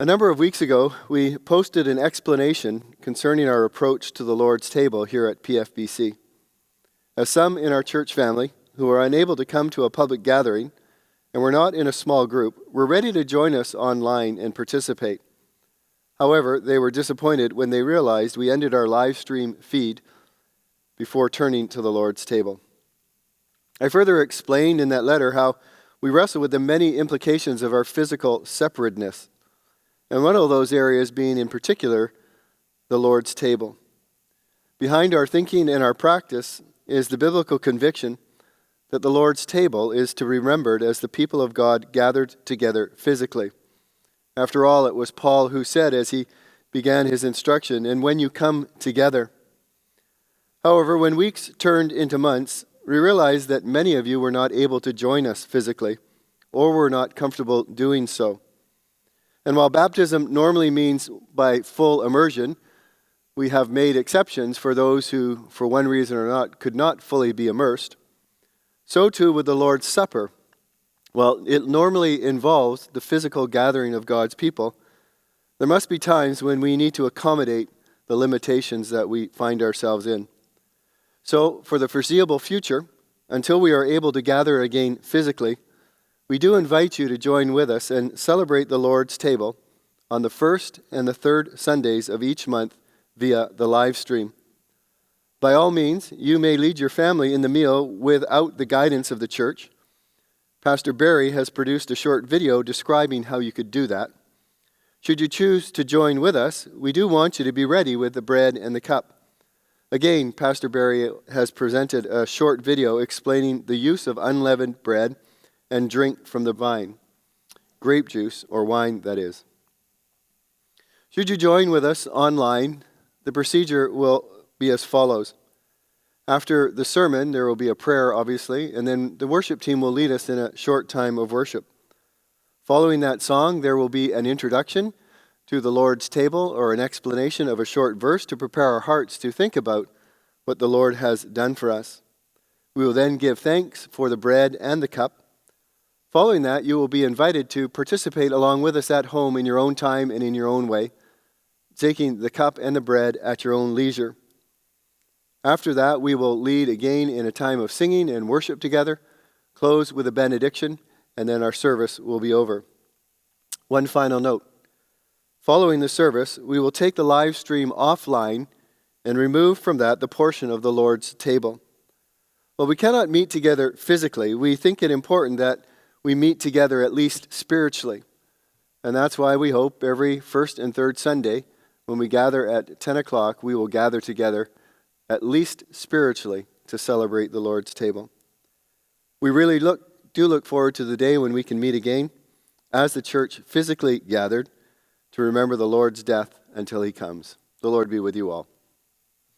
A number of weeks ago, we posted an explanation concerning our approach to the Lord's table here at PFBC. As some in our church family who are unable to come to a public gathering and we're not in a small group were ready to join us online and participate. However, they were disappointed when they realized we ended our live stream feed before turning to the Lord's table. I further explained in that letter how we wrestle with the many implications of our physical separateness, and one of those areas being in particular the Lord's table. Behind our thinking and our practice is the biblical conviction that the Lord's table is to be remembered as the people of God gathered together physically. After all, it was Paul who said as he began his instruction, "And when you come together." However, when weeks turned into months, we realized that many of you were not able to join us physically, or were not comfortable doing so. And while baptism normally means by full immersion, we have made exceptions for those who, for one reason or not, could not fully be immersed. So too with the Lord's Supper. While it normally involves the physical gathering of God's people, there must be times when we need to accommodate the limitations that we find ourselves in. So, for the foreseeable future, until we are able to gather again physically, we do invite you to join with us and celebrate the Lord's table on the first and the third Sundays of each month via the live stream. By all means, you may lead your family in the meal without the guidance of the church. Pastor Barry has produced a short video describing how you could do that. Should you choose to join with us, we do want you to be ready with the bread and the cup. Again, Pastor Barry has presented a short video explaining the use of unleavened bread and drink from the vine, grape juice, or wine, that is. Should you join with us online, the procedure will be as follows. After the sermon, there will be a prayer, obviously, and then the worship team will lead us in a short time of worship. Following that song, there will be an introduction to the Lord's table or an explanation of a short verse to prepare our hearts to think about what the Lord has done for us. We will then give thanks for the bread and the cup. Following that, you will be invited to participate along with us at home in your own time and in your own way, taking the cup and the bread at your own leisure. After that, we will lead again in a time of singing and worship together, close with a benediction, and then our service will be over. One final note. Following the service, we will take the live stream offline and remove from that the portion of the Lord's table. While we cannot meet together physically, we think it important that we meet together at least spiritually. And that's why we hope every first and third Sunday, when we gather at 10 o'clock, we will gather together at least spiritually to celebrate the Lord's table. We really do look forward to the day when we can meet again as the church physically gathered to remember the Lord's death until he comes. The Lord be with you all.